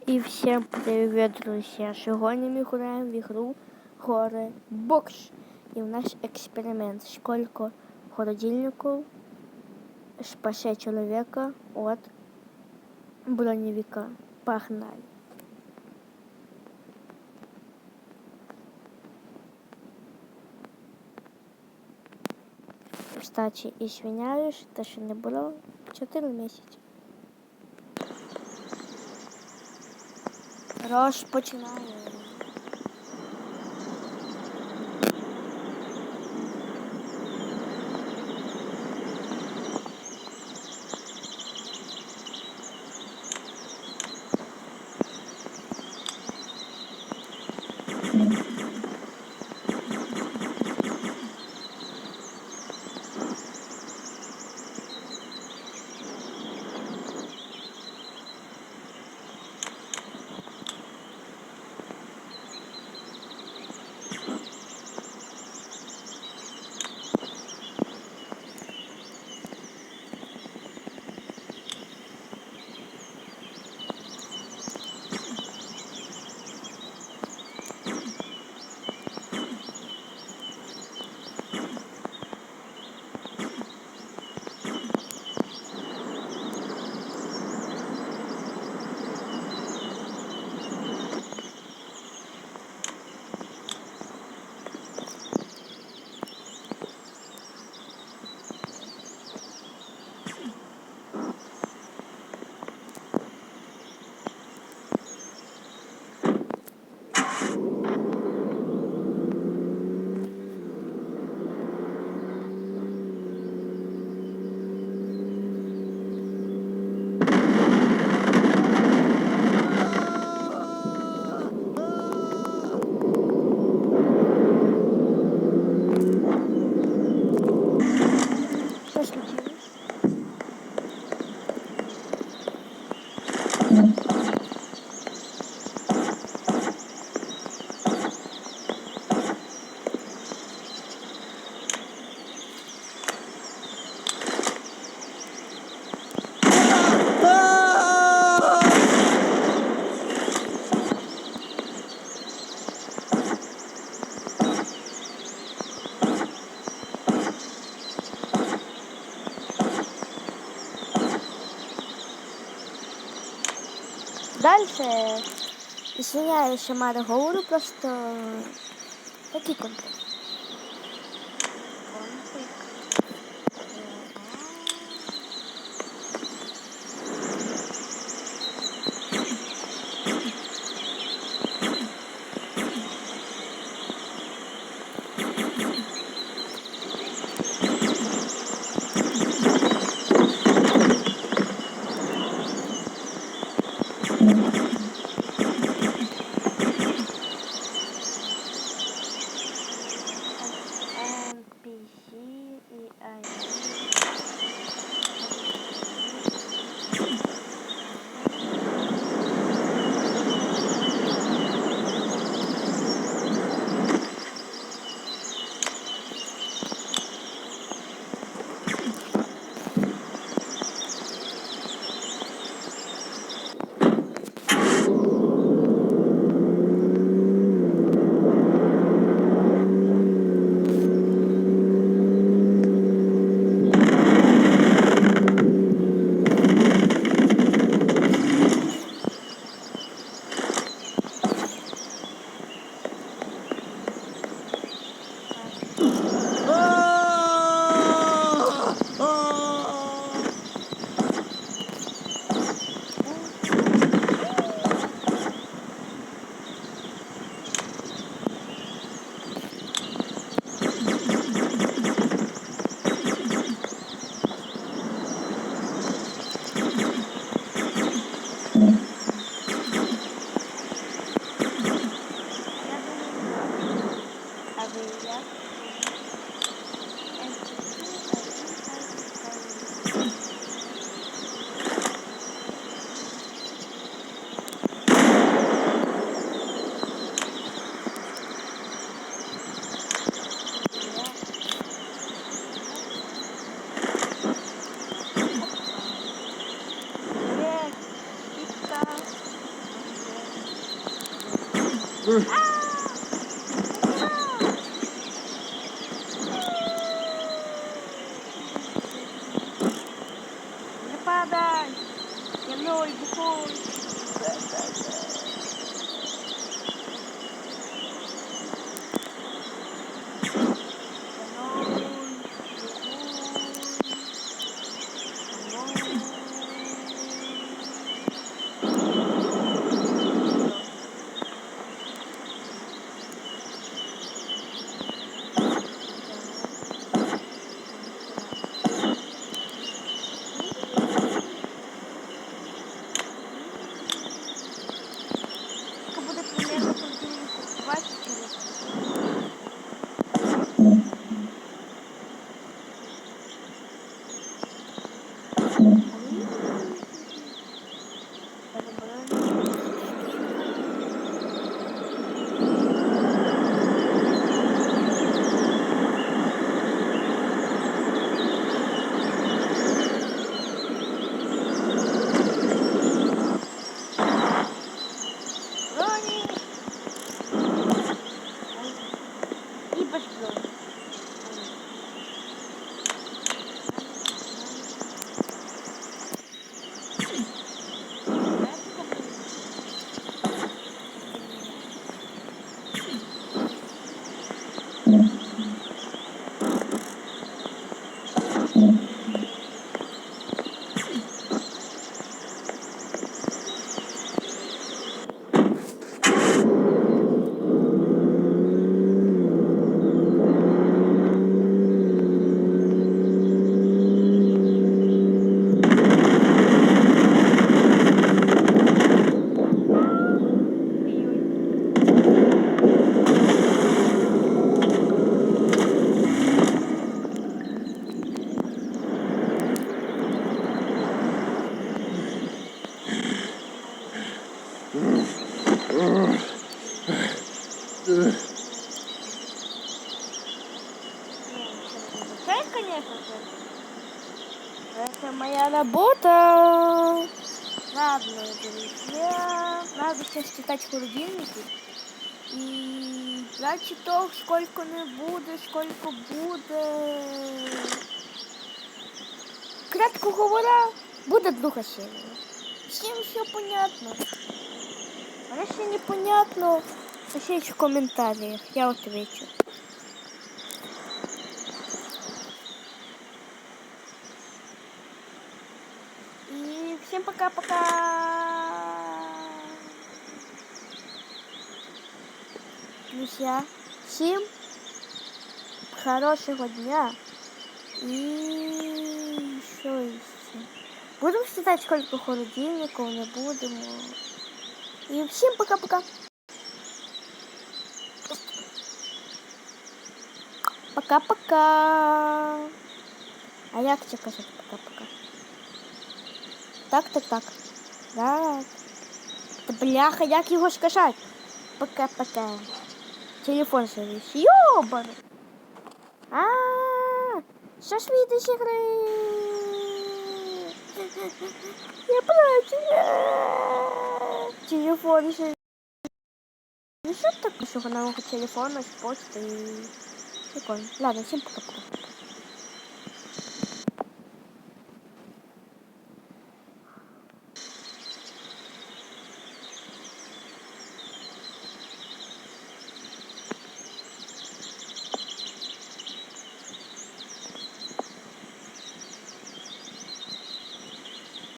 И всем привет, друзья! Сегодня мы играем в игру Horror Box. И у нас эксперимент. Сколько холодильников спасет человека от броневика. Погнали! Кстати, извиняюсь, то що не було 4 місяці. Розпочинаємо. Що случилось? Дальше, извиняюсь, що мало говорю, просто такий контент. Не падай! Я ноль бухой! Буде примерно континується 20 км. Конечно же. Это моя работа. Ладно, друзья. Надо сейчас читать холодильники. И значит то, сколько не буде, сколько буде. Кратко говоря, буде друга серія. Всем все понятно. А если непонятно, пишите в комментариях, я отвечу. И всем пока-пока. Друзья, всем хорошего дня. И что еще? Будем считать, сколько холодильников, не будем. И всем пока-пока. Пока-пока. А як це казати пока-пока? Так. Да. Та бляха, як його сказати? Пока-пока. Телефон завис. Ёбан. Що ж видиш ігри? Я плачу. Телефон ще. Ну что такое, что на телефона с почты? Прикольно. Ладно, всем пока-пока.